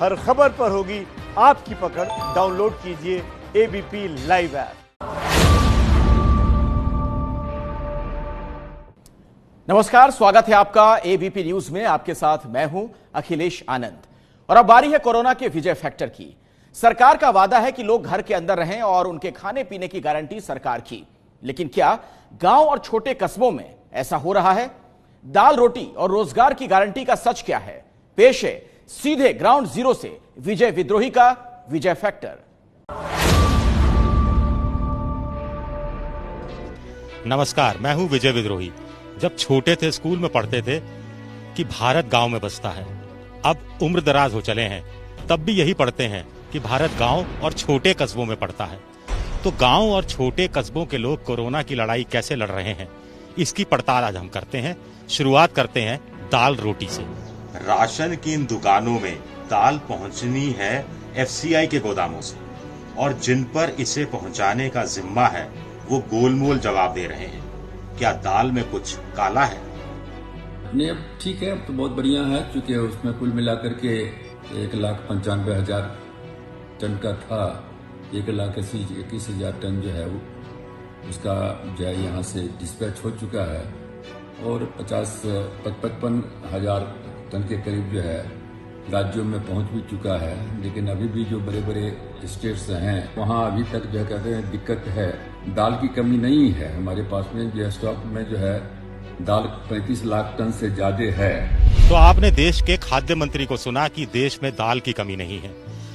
हर खबर पर होगी आपकी पकड़। डाउनलोड कीजिए एबीपी लाइव ऐप। नमस्कार, स्वागत है आपका एबीपी न्यूज में। आपके साथ मैं हूं अखिलेश आनंद। और अब बारी है कोरोना के विजय फैक्टर की। सरकार का वादा है कि लोग घर के अंदर रहें और उनके खाने पीने की गारंटी सरकार की, लेकिन क्या गांव और छोटे कस्बों में ऐसा हो रहा है? दाल रोटी और रोजगार की गारंटी का सच क्या है? पेश है सीधे ग्राउंड जीरो से विजय विद्रोही का विजय फैक्टर। नमस्कार, मैं हूं विजय विद्रोही। जब छोटे थे स्कूल में पढ़ते थे कि भारत गांव में बसता है। अब उम्र दराज हो चले हैं, तब भी यही पढ़ते हैं कि भारत गांव और छोटे कस्बों में पड़ता है। तो गांव और छोटे कस्बों के लोग कोरोना की लड़ाई कैसे लड़ रहे हैं, इसकी पड़ताल आज हम करते हैं। शुरुआत करते हैं दाल रोटी से। राशन की इन दुकानों में दाल पहुंचनी है एफसीआई के गोदामों से, और जिन पर इसे पहुंचाने का जिम्मा है वो गोलमोल जवाब दे रहे हैं। क्या दाल में कुछ काला है? नहीं, अब ठीक है, अब तो बहुत बढ़िया है, क्योंकि उसमें कुल मिलाकर के 1,95,000 टन का था। 1,21,000 टन जो है वो उसका जो है यहाँ से डिस्पैच हो चुका है, और 55,000 टन के करीब जो है राज्यों में पहुंच भी चुका है। लेकिन अभी भी जो बड़े बड़े स्टेट्स हैं वहाँ अभी तक जो कहते हैं दिक्कत है। दाल की कमी नहीं है, हमारे पास में जो स्टॉक में जो है दाल 35 लाख टन से ज्यादा है। तो आपने देश के खाद्य मंत्री को सुना कि देश में दाल की कमी नहीं है।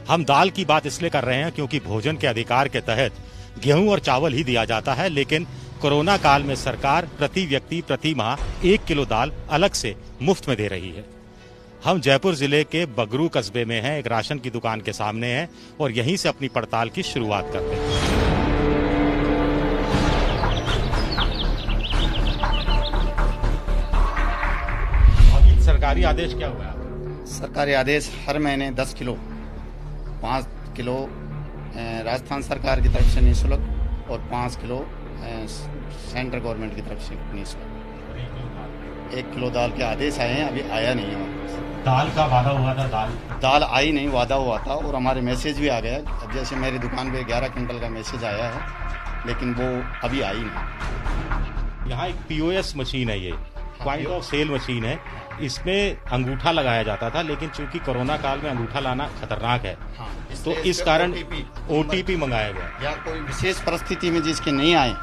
हम दाल की बात इसलिए कर रहे हैं क्योंकि भोजन के अधिकार के तहत गेहूं और चावल ही दिया जाता है, लेकिन कोरोना काल में सरकार प्रति व्यक्ति प्रति माह 1 किलो दाल अलग से मुफ्त में दे रही है। हम जयपुर जिले के बगरू कस्बे में हैं, एक राशन की दुकान के सामने हैं और यहीं से अपनी पड़ताल की शुरुआत करते हैं। अभी सरकारी आदेश क्या हुआ है? सरकारी आदेश हर महीने 10 किलो 5 किलो राजस्थान सरकार की तरफ से निःशुल्क और 5 किलो सेंट्रल गवर्नमेंट की तरफ से निःशुल्क। 1 किलो दाल के आदेश आए हैं, अभी आया नहीं है। दाल का वादा हुआ था, दाल आई नहीं, वादा हुआ था, और हमारे मैसेज भी आ गया। अब जैसे मेरी दुकान पे 11 क्विंटल का मैसेज आया है, लेकिन वो अभी आई नहीं। यहाँ एक पीओएस मशीन है, ये पॉइंट ऑफ सेल मशीन है। इसमें अंगूठा लगाया जाता था, लेकिन चूंकि कोरोना काल में अंगूठा लाना खतरनाक है, तो इस कारण ओटीपी मंगाया गया। या कोई विशेष परिस्थिति में जिसके नहीं आए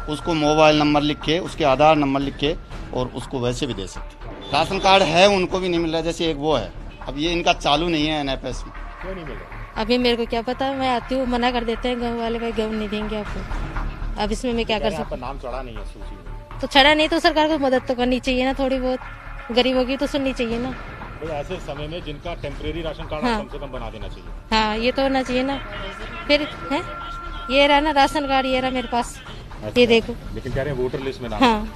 उसको मोबाइल नंबर लिख के, उसके आधार नंबर लिख के, और उसको वैसे भी दे सकते। राशन कार्ड है उनको भी नहीं मिल रहा, जैसे एक वो है, अब ये इनका चालू नहीं है एनएफएस में। क्यों नहीं मिल रहा? अभी मेरे को क्या पता, मैं आती हूँ मना कर देते हैं गाँव वाले, भाई गेहूँ नहीं देंगे आपको। अब इसमें मैं क्या कर सकता हूँ? नाम चढ़ा नहीं है सूची में, तो चढ़ा नहीं तो सरकार को मदद तो करनी चाहिए ना, थोड़ी बहुत गरीबों की तो सुननी चाहिए ना। तो ऐसे समय में जिनका टेम्परेरी राशन कार्ड हाँ। कम से कम बना देना चाहिए। हाँ, ये तो होना चाहिए ना। फिर है ये रहा ना राशन कार्ड, ये रहा मेरे पास, ये देखो। लेकिन कह रहे हैं वोटर लिस्ट में नाम। हाँ,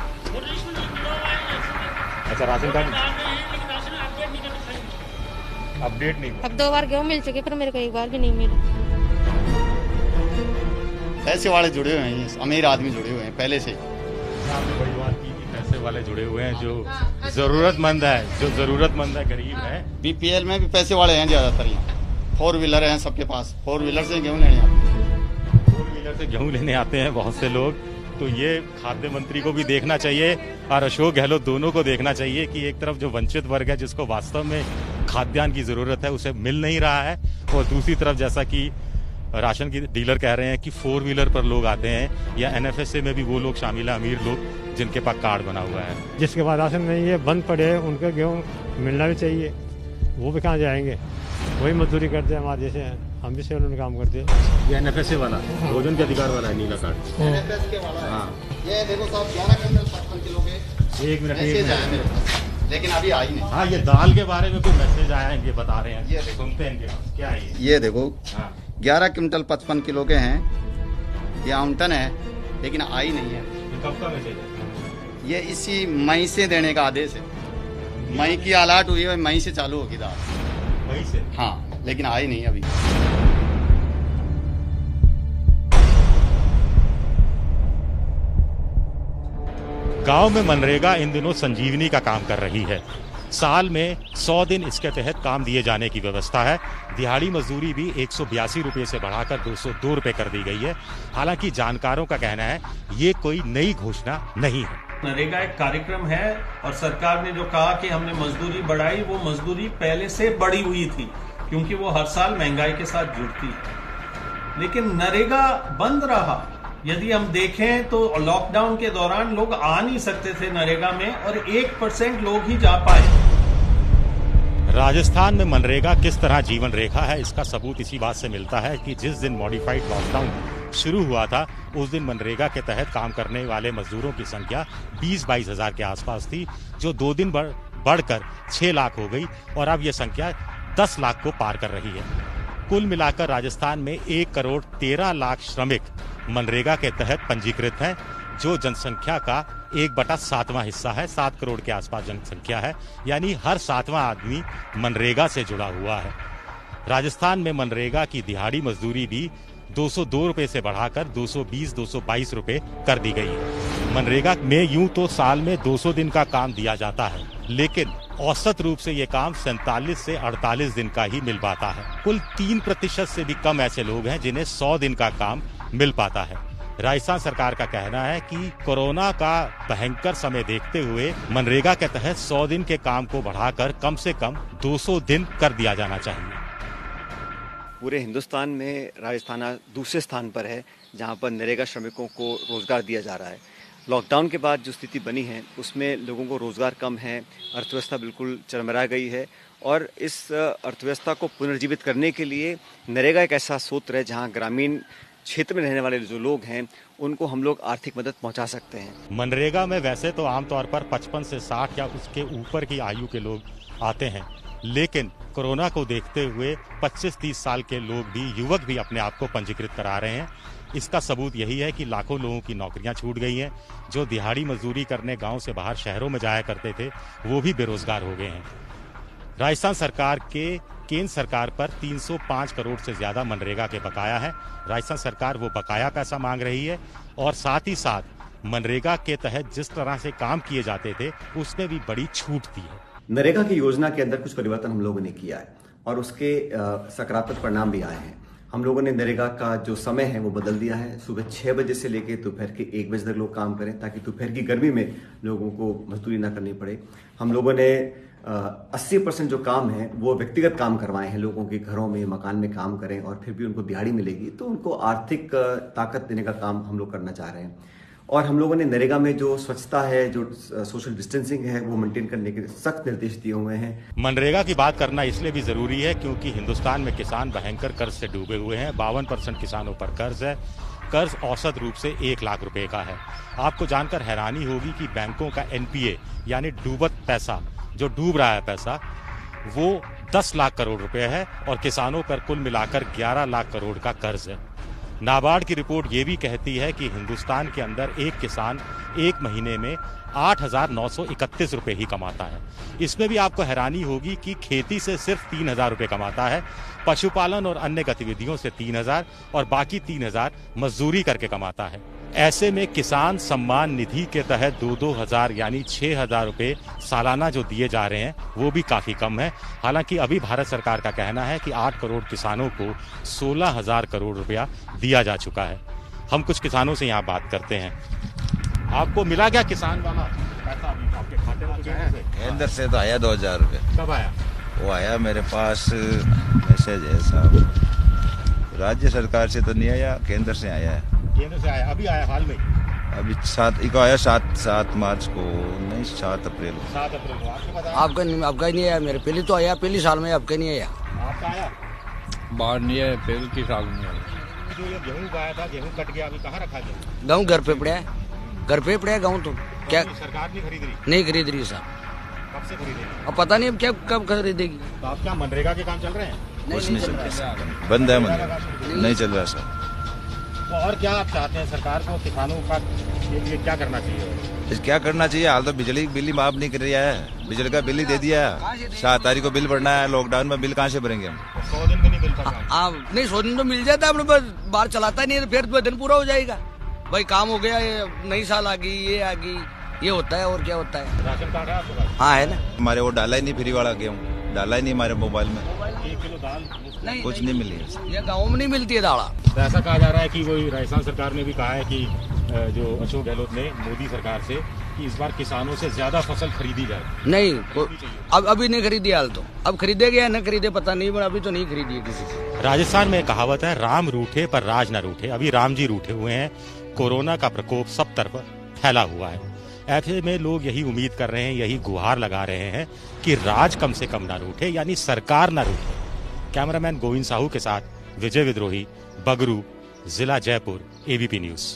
अच्छा, राशन कार्ड अपडेट नहीं हुआ। अब 2 बार गेहूँ मिल चुके, पर मेरे को 1 बार भी नहीं मिला। पैसे वाले जुड़े हुए हैं, अमीर आदमी जुड़े हुए हैं पहले से। आपने बड़ी बात की कि पैसे वाले जुड़े हुए हैं, जो जरूरतमंद है, गरीब है। बीपीएल में भी पैसे वाले हैं ज्यादातर। यहाँ 4 व्हीलर हैं सबके पास, 4 व्हीलर से गेहूँ लेने आते हैं। 4 व्हीलर से गेहूँ लेने आते हैं बहुत से लोग। तो ये खाद्य मंत्री को भी देखना चाहिए और अशोक गहलोत दोनों को देखना चाहिए कि एक तरफ जो वंचित वर्ग है, जिसको वास्तव में खाद्यान्न की जरूरत है, उसे मिल नहीं रहा है, और दूसरी तरफ जैसा कि राशन की डीलर कह रहे हैं कि 4 व्हीलर पर लोग आते हैं, या एनएफएसए में भी वो लोग शामिल है, अमीर लोग जिनके पास कार्ड बना हुआ है। जिसके बाद राशन नहीं है, बंद पड़े हैं, उनके गेहूँ मिलना भी चाहिए। वो भी कहाँ जाएंगे? वही मजदूरी करते हैं हमारे जैसे हैं, हम भी सेल में काम करते हैं। ये एनएफएसए वाला भोजन के अधिकार वाला है, नीला कार्ड। एनएफएस के वाला। हाँ, ये देखो साहब, 11 क्विंटल 55 किलो के 1 मिनट मैसेज आया मेरे पास, लेकिन अभी आई नहीं। हाँ, ये दाल के बारे में कोई मैसेज आया है, ये बता रहे हैं, ये सुनते हैं इनके। क्या है ये देखो, हाँ, 11 क्विंटल 55 किलो के हैं, ये आउंटन है, लेकिन आई नहीं है। कब का मैसेज है? ये इसी मई से देने का आदेश है। मई की अलर्ट हुई है, मई से चालू होगी दाल। मई से? हाँ, लेकिन आई नहीं अभी। गांव में मनरेगा इन दिनों संजीवनी का काम कर रही है। साल में 100 दिन इसके तहत काम दिए जाने की व्यवस्था है। दिहाड़ी मजदूरी भी 182 रुपये से बढ़ाकर 202 रुपये कर दी गई है। हालांकि जानकारों का कहना है ये कोई नई घोषणा नहीं है। नरेगा एक कार्यक्रम है और सरकार ने जो कहा कि हमने मजदूरी बढ़ाई, वो मजदूरी पहले से बढ़ी हुई थी क्योंकि वो हर साल महंगाई के साथ जुड़ती है। लेकिन नरेगा बंद रहा। यदि हम देखें तो लॉकडाउन के दौरान लोग आ नहीं सकते थे नरेगा में और 1% लोग ही जा पाए। राजस्थान में मनरेगा किस तरह जीवन रेखा है, इसका सबूत इसी बात से मिलता है कि जिस दिन मॉडिफाइड लॉकडाउन शुरू हुआ था उस दिन मनरेगा के तहत काम करने वाले मजदूरों की संख्या 20-22 हजार के आसपास थी, जो 2 दिन बढ़कर 6 लाख हो गई और अब यह संख्या 10 लाख को पार कर रही है। कुल मिलाकर राजस्थान में 1 करोड़ 13 लाख श्रमिक मनरेगा के तहत पंजीकृत हैं, जो जनसंख्या का 1/7वां हिस्सा है। 7 करोड़ के आसपास जनसंख्या है, यानी हर 7वां आदमी मनरेगा से जुड़ा हुआ है। राजस्थान में मनरेगा की दिहाड़ी मजदूरी भी 202 रुपये से बढ़ाकर 220-222 रुपये कर दी गई है। मनरेगा में यूं तो साल में 200 दिन का काम दिया जाता है, लेकिन औसत रूप से ये काम 47 से 48 दिन का ही मिल पाता है। कुल 3% से भी कम ऐसे लोग हैं जिन्हें 100 दिन का काम मिल पाता है। राजस्थान सरकार का कहना है कि कोरोना का भयंकर समय देखते हुए मनरेगा के तहत 100 दिन के काम को बढ़ाकर कम से कम 200 दिन कर दिया जाना चाहिए। पूरे हिंदुस्तान में राजस्थान दूसरे स्थान पर है जहां पर नरेगा श्रमिकों को रोजगार दिया जा रहा है। लॉकडाउन के बाद जो स्थिति बनी है उसमें लोगों को रोजगार कम है, अर्थव्यवस्था बिल्कुल चरमरा गई है और इस अर्थव्यवस्था को पुनर्जीवित करने के लिए नरेगा एक ऐसा सूत्र है जहां ग्रामीण क्षेत्र में रहने वाले जो लोग हैं उनको हम लोग आर्थिक मदद पहुंचा सकते हैं। मनरेगा में वैसे तो आमतौर पर 55 से 60 या उसके ऊपर की आयु के लोग आते हैं, लेकिन कोरोना को देखते हुए 25-30 साल के लोग भी, युवक भी अपने आप को पंजीकृत करा रहे हैं। इसका सबूत यही है कि लाखों लोगों की नौकरियां छूट गई हैं। जो दिहाड़ी मजदूरी करने गांव से बाहर शहरों में जाया करते थे वो भी बेरोजगार हो गए हैं। राजस्थान सरकार के केंद्र सरकार पर 305 करोड़ से ज्यादा मनरेगा के बकाया है। राजस्थान सरकार वो बकाया पैसा मांग रही है और साथ ही साथ मनरेगा के तहत जिस तरह से काम किए जाते थे उसमें भी बड़ी छूट दी है। नरेगा की योजना के अंदर कुछ परिवर्तन हम लोगों ने किया है और उसके सकारात्मक परिणाम भी आए हैं। हम लोगों ने नरेगा का जो समय है वो बदल दिया है। सुबह 6 बजे से लेकर दोपहर के 1 बजे तक लोग काम करें ताकि दोपहर की गर्मी में लोगों को मजदूरी ना करनी पड़े। हम लोगों ने 80% जो काम है वो व्यक्तिगत काम करवाए हैं, लोगों के घरों में, मकान में काम करें और फिर भी उनको दिहाड़ी मिलेगी तो उनको आर्थिक ताकत देने का काम हम लोग करना चाह रहे हैं। और हम लोगों ने नरेगा में जो स्वच्छता है, जो सोशल डिस्टेंसिंग है वो मेंटेन करने के सख्त निर्देश दिए हुए हैं। मनरेगा की बात करना इसलिए भी जरूरी है क्योंकि हिंदुस्तान में किसान भयंकर कर्ज से डूबे हुए हैं। 52% किसानों पर कर्ज है। कर्ज औसत रूप से 1 लाख रुपए का है। आपको जानकर हैरानी होगी कि बैंकों का एनपीए यानी डूबत पैसा, जो डूब रहा है पैसा, वो 10 लाख करोड़ रुपए है और किसानों पर कुल मिलाकर 11 लाख करोड़ का कर्ज है। नाबार्ड की रिपोर्ट ये भी कहती है कि हिंदुस्तान के अंदर एक किसान 1 महीने में 8,931 रुपए ही कमाता है। इसमें भी आपको हैरानी होगी कि खेती से सिर्फ 3,000 रुपए कमाता है, पशुपालन और अन्य गतिविधियों से 3,000 और बाकी 3,000 मजदूरी करके कमाता है। ऐसे में किसान सम्मान निधि के तहत 2-2 हजार यानी 6,000 रुपए सालाना जो दिए जा रहे हैं वो भी काफी कम है। हालांकि अभी भारत सरकार का कहना है कि 8 करोड़ किसानों को 16,000 करोड़ रुपया दिया जा चुका है। हम कुछ किसानों से यहाँ बात करते हैं। आपको मिला क्या किसान वाला पैसा अभी आपके खाते में? केंद्र से तो आया 2,000 रुपये। कब आया? वो आया मेरे पास मैसेज है साहब। राज्य सरकार से तो नहीं आया, केंद्र से आया है। केंद्र से आया? अभी आया हाल में? अभी 7 आया 7 मार्च को, नहीं 7 अप्रैल को। 7 अप्रैल को आपके पास? आपका ही नहीं आया। मेरे पहले तो आया, पहले साल में, आपका नहीं आया। आपका आया? बाहर नहीं आया, पहले की साल में आया। जो ये गेहूं आया था, गेहूं कट गया, अभी कहाँ रखा गेहूं? गेहूं घर पे पड़ा है, घर पे पड़ा है गेहूं। तो क्या सरकार नहीं खरीद रही? नहीं खरीद रही साहब। कब से खरीदेगी? अब पता नहीं अब क्या कब खरीदेगी। तो आप क्या मनरेगा के काम चल रहे हैं? कुछ नहीं चल रहा, बंद है मनरेगा, नहीं चल रहा सर। तो और क्या आप चाहते हैं सरकार को किसानों का के लिए क्या करना चाहिए? क्या करना चाहिए? हाल तो बिजली बिल ही माफ नहीं कर रहा है, बिजली का बिल ही दे दिया है। 7 तारीख को बिल भरना है, लॉकडाउन में बिल कहाँ से भरेंगे हम? 100 दिन में नहीं मिलता। नहीं 100 दिन तो मिल जाता है, अपने बाहर चलाता नहीं है तो फिर 2 दिन पूरा हो जाएगा। भाई काम हो गया, नई साल आ गई, ये आ गई, ये होता है और क्या होता है। राशन कार्ड है आपके पास? हाँ है ना। हमारे वो डाला ही नहीं फ्री वाला गेहूँ, डाला ही नहीं हमारे मोबाइल में। 1 किलो दाल नहीं, कुछ नहीं मिली। ये गाँव में नहीं मिलती है दाला। तो ऐसा कहा जा रहा है कि वही राजस्थान सरकार ने भी कहा है कि जो अशोक गहलोत ने मोदी सरकार से कि इस बार किसानों से ज्यादा फसल खरीदी जाए। नहीं, अब अभी नहीं खरीदी हाल तो, अब खरीदेगे या न खरीदे पता नहीं, पर अभी तो नहीं खरीदी है किसी से। राजस्थान में कहावत है, राम रूठे पर राज न रूठे। अभी राम जी रूठे हुए हैं, कोरोना का प्रकोप सब तरफ फैला हुआ है। ऐसे में लोग यही उम्मीद कर रहे हैं, यही गुहार लगा रहे हैं कि राज कम से कम ना रूठे, यानी सरकार ना रूठे। कैमरामैन गोविंद साहू के साथ विजय विद्रोही, बगरू, जिला जयपुर, एबीपी न्यूज।